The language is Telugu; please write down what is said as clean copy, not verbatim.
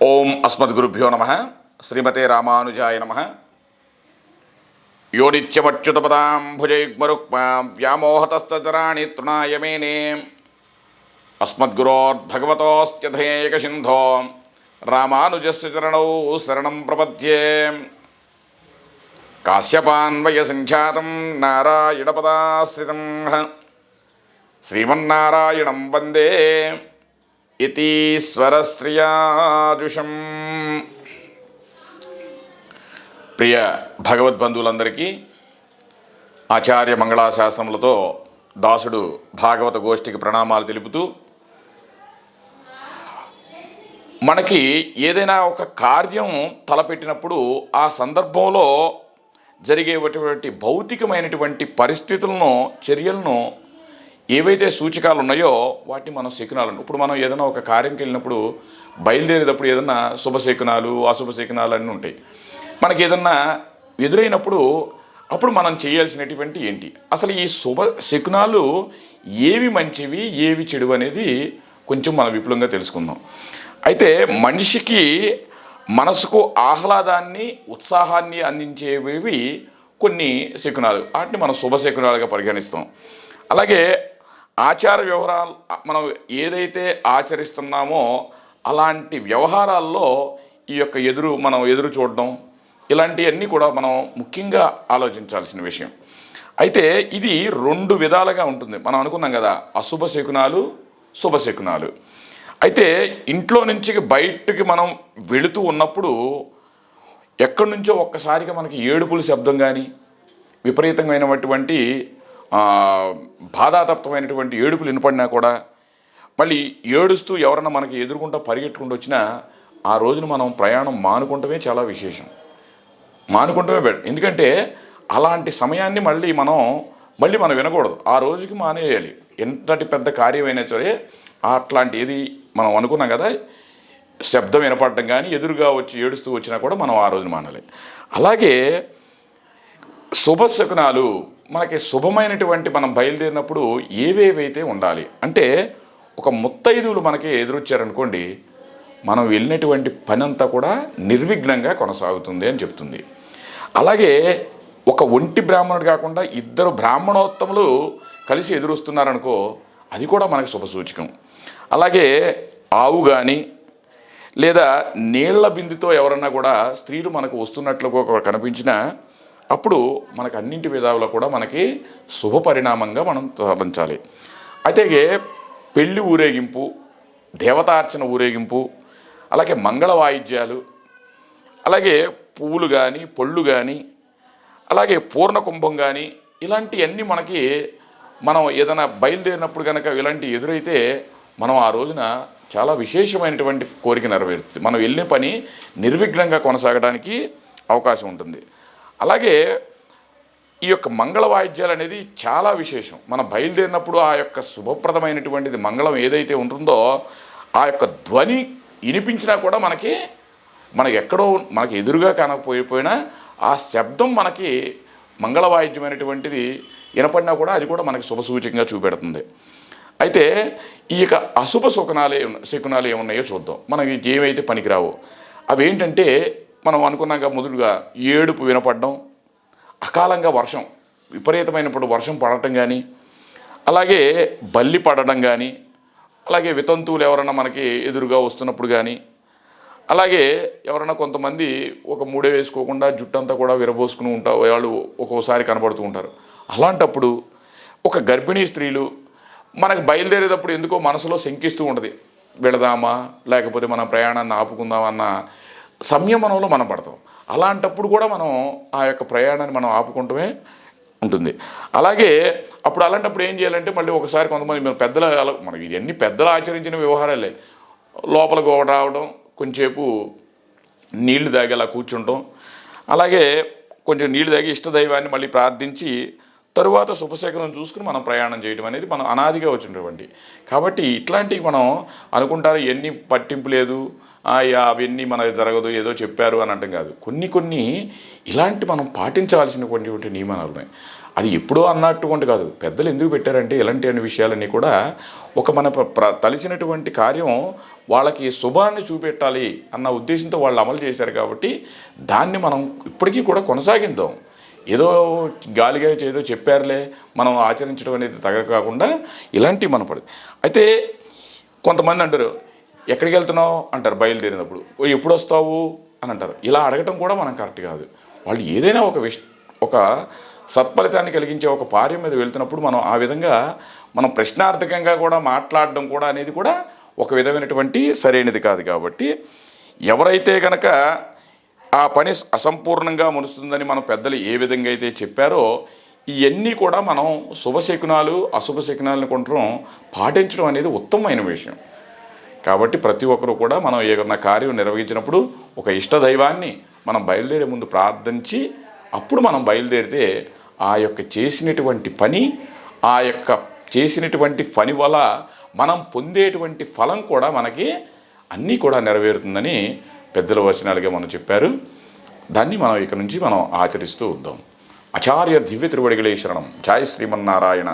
ఓం అస్మద్గురుభ్యో నమ. శ్రీమతే రామానుజాయ నమ. యో నిత్యమచ్యుతపదాంభుజయుగ్మరుక్మాం వ్యామోహతస్తరాణి తృణాయ మేనే అస్మద్గురోర్భగవతోస్త్యధేయకసింధో రామానుజస్య చరణౌ శరణం ప్రపద్యే. కాశ్యపాన్వయ సంఖ్యాతం నారాయణపదాశ్రితం శ్రీమన్నారాయణం వందే యతీశ్వరశ్రియాజుషం. ప్రియ భగవద్బంధువులందరికీ ఆచార్య మంగళాశాసనములతో దాసుడు భాగవత గోష్ఠికి ప్రణామాలు తెలుపుతూ, మనకి ఏదైనా ఒక కార్యం తలపెట్టినప్పుడు ఆ సందర్భంలో జరిగేటువంటి భౌతికమైనటువంటి పరిస్థితులను, చర్యలను ఏవైతే సూచకాలు ఉన్నాయో వాటిని మనం శకునాలు. ఇప్పుడు మనం ఏదైనా ఒక కార్యంకి వెళ్ళినప్పుడు బయలుదేరేటప్పుడు ఏదన్నా శుభశకునాలు, అశుభశకునాలు అన్నీ ఉంటాయి. మనకి ఏదన్నా ఎదురైనప్పుడు అప్పుడు మనం చేయాల్సినటువంటి ఏంటి, అసలు ఈ శుభ శకునాలు ఏవి మంచివి ఏవి చెడు అనేది కొంచెం మనం విపులంగా తెలుసుకుందాం. అయితే మనిషికి మనసుకు ఆహ్లాదాన్ని, ఉత్సాహాన్ని అందించేవి కొన్ని శకునాలు, వాటిని మనం శుభశకునాలుగా పరిగణిస్తాం. అలాగే ఆచార వ్యవహారాలు మనం ఏదైతే ఆచరిస్తున్నామో అలాంటి వ్యవహారాల్లో ఈ యొక్క మనం ఎదురు చూడడం, ఇలాంటివన్నీ కూడా మనం ముఖ్యంగా ఆలోచించాల్సిన విషయం. అయితే ఇది రెండు విధాలుగా ఉంటుంది. మనం అనుకున్నాం కదా, అశుభ శకునాలు, శుభశకునాలు. అయితే ఇంట్లో నుంచి బయటికి మనం వెళుతూ ఉన్నప్పుడు ఎక్కడి నుంచో ఒక్కసారిగా మనకి ఏడుపుల శబ్దం కానీ, విపరీతమైనటువంటి బాధాతప్తమైనటువంటి ఏడుపులు వినపడినా కూడా మళ్ళీ ఏడుస్తూ ఎవరన్నా మనకి ఎదురుకుంటా పరిగెట్టుకుంటూ వచ్చినా ఆ రోజున మనం ప్రయాణం మానుకుంటమే చాలా విశేషం, మానుకుంటమే బెటర్. ఎందుకంటే అలాంటి సమయాన్ని మళ్ళీ మనం వినకూడదు, ఆ రోజుకి మానేయాలి. ఎంతటి పెద్ద కార్యమైనా సరే అట్లాంటి ఏది మనం అనుకున్నాం కదా, శబ్దం వినపడడం కానీ ఎదురుగా వచ్చి ఏడుస్తూ వచ్చినా కూడా మనం ఆ రోజున మానాలి. అలాగే శుభశకునాలు, మనకి శుభమైనటువంటి మనం బయలుదేరినప్పుడు ఏవేవైతే ఉండాలి అంటే, ఒక ముత్తైదువులు మనకి ఎదురొచ్చారనుకోండి, మనం వెళ్ళినటువంటి పని అంతా కూడా నిర్విఘ్నంగా కొనసాగుతుంది అని చెప్తుంది. అలాగే ఒక ఒంటి బ్రాహ్మణుడు కాకుండా ఇద్దరు బ్రాహ్మణోత్తములు కలిసి ఎదురొస్తున్నారనుకో, అది కూడా మనకి శుభసూచకం. అలాగే ఆవు కానీ లేదా నీళ్ల బిందుతో ఎవరన్నా కూడా స్త్రీలు మనకు వస్తున్నట్లుగా కనిపించినా అప్పుడు మనకు అన్నింటి విధాలులో కూడా మనకి శుభ పరిణామంగా మనం తలంచాలి. అయితే పెళ్లి ఊరేగింపు, దేవతార్చన ఊరేగింపు, అలాగే మంగళ వాయిద్యాలు, అలాగే పువ్వులు కానీ పళ్ళు కానీ, అలాగే పూర్ణ కుంభం కానీ, ఇలాంటివన్నీ మనకి మనం ఏదైనా బయలుదేరినప్పుడు కనుక ఇలాంటి ఎదురైతే మనం ఆ రోజున చాలా విశేషమైనటువంటి కోరిక నెరవేరుతుంది. మనం వెళ్ళిన పని నిర్విఘ్నంగా కొనసాగడానికి అవకాశం ఉంటుంది. అలాగే ఈ యొక్క మంగళ వాయిద్యాలు అనేది చాలా విశేషం. మనం బయలుదేరినప్పుడు ఆ యొక్క శుభప్రదమైనటువంటిది మంగళం ఏదైతే ఉంటుందో ఆ యొక్క ధ్వని వినిపించినా కూడా మనకి ఎక్కడో మనకి ఎదురుగా కానకపోయినా ఆ శబ్దం మనకి మంగళ వాయిద్యమైనటువంటిది వినపడినా కూడా అది కూడా మనకి శుభసూచకంగా చూపెడుతుంది. అయితే ఈ యొక్క అశుభ శకునాలు ఏమున్నాయో చూద్దాం. మనకి ఏవైతే పనికిరావో అవేంటంటే, మనం అనుకున్నాక మొదలుగా ఏడుపు వినపడడం, అకాలంగా వర్షం, విపరీతమైనప్పుడు వర్షం పడటం కానీ, అలాగే బల్లి పడడం కానీ, అలాగే వితంతువులు ఎవరన్నా మనకి ఎదురుగా వస్తున్నప్పుడు కానీ, అలాగే ఎవరన్నా కొంతమంది ఒక మూడే వేసుకోకుండా జుట్టంతా కూడా విరబోసుకుని వాళ్ళు ఒక్కోసారి కనబడుతూ ఉంటారు. అలాంటప్పుడు ఒక గర్భిణీ స్త్రీలు మనకు బయలుదేరేటప్పుడు ఎందుకో మనసులో శంకిస్తూ ఉంటుంది, వెళదామా లేకపోతే మన ప్రయాణాన్ని ఆపుకుందామన్న సంయమనంలో మనం పడతాం. అలాంటప్పుడు కూడా మనం ఆ యొక్క ప్రయాణాన్ని మనం ఆపుకుంటమే ఉంటుంది. అలాగే అలాంటప్పుడు ఏం చేయాలంటే, మళ్ళీ ఒకసారి కొంతమంది పెద్దలు, మనకి ఇవన్నీ పెద్దలు ఆచరించిన వ్యవహారాలే, లోపలికి రావడం, కొంచెంసేపు నీళ్లు తాగి అలా కూర్చుంటాం, అలాగే కొంచెం నీళ్లు తాగి ఇష్టదైవాన్ని మళ్ళీ ప్రార్థించి తరువాత శుభశకనం చూసుకుని మనం ప్రయాణం చేయడం అనేది మనం అనాదిగా వచ్చినటువంటి. కాబట్టి ఇట్లాంటివి మనం అనుకుంటారు, ఇవన్నీ పట్టింపు లేదు, అవన్నీ మనకు జరగదు, ఏదో చెప్పారు అని అంటాం కాదు. కొన్ని ఇలాంటి మనం పాటించవలసినటువంటి నియమాలు ఉన్నాయి. అది ఎప్పుడో అన్నటువంటి కాదు, పెద్దలు ఎందుకు పెట్టారంటే ఇలాంటి అన్ని విషయాలన్నీ కూడా ఒక మన తలిచినటువంటి కార్యం వాళ్ళకి శుభాన్ని చూపెట్టాలి అన్న ఉద్దేశంతో వాళ్ళు అమలు చేశారు. కాబట్టి దాన్ని మనం ఇప్పటికీ కూడా కొనసాగిద్దాం. ఏదో గాలిగా ఏదో చెప్పారులే మనం ఆచరించడం అనేది తగ కాకుండా ఇలాంటివి మన పడి. అయితే కొంతమంది అంటారు, ఎక్కడికి వెళ్తున్నావు అంటారు బయలుదేరినప్పుడు, ఎప్పుడు వస్తావు అని అంటారు. ఇలా అడగటం కూడా మనం కరెక్ట్ కాదు. వాళ్ళు ఏదైనా ఒక సత్ఫలితాన్ని కలిగించే ఒక కార్యం మీద వెళ్తున్నప్పుడు మనం ఆ విధంగా మనం ప్రశ్నార్థకంగా కూడా మాట్లాడడం కూడా అనేది కూడా ఒక విధమైనటువంటి సరైనది కాదు. కాబట్టి ఎవరైతే కనుక ఆ పని అసంపూర్ణంగా మునుస్తుందని మన పెద్దలు ఏ విధంగా అయితే చెప్పారో ఇవన్నీ కూడా మనం శుభశకునాలు అశుభ శకునాలను కొంచెం పాటించడం అనేది ఉత్తమమైన విషయం. కాబట్టి ప్రతి ఒక్కరూ కూడా మనం ఏదైనా కార్యం నిర్వహించినప్పుడు ఒక ఇష్టదైవాన్ని మనం బయలుదేరే ముందు ప్రార్థించి అప్పుడు మనం బయలుదేరితే ఆ యొక్క చేసినటువంటి పని వల్ల మనం పొందేటువంటి ఫలం కూడా మనకి అన్నీ కూడా నెరవేరుతుందని పెద్దల వచనాలుగా మనం చెప్పారు. దాన్ని మనం ఇక నుంచి మనం ఆచరిస్తూ ఉందాం. ఆచార్య దివ్య తిరువడిగలే శరణం. జై శ్రీమన్నారాయణ.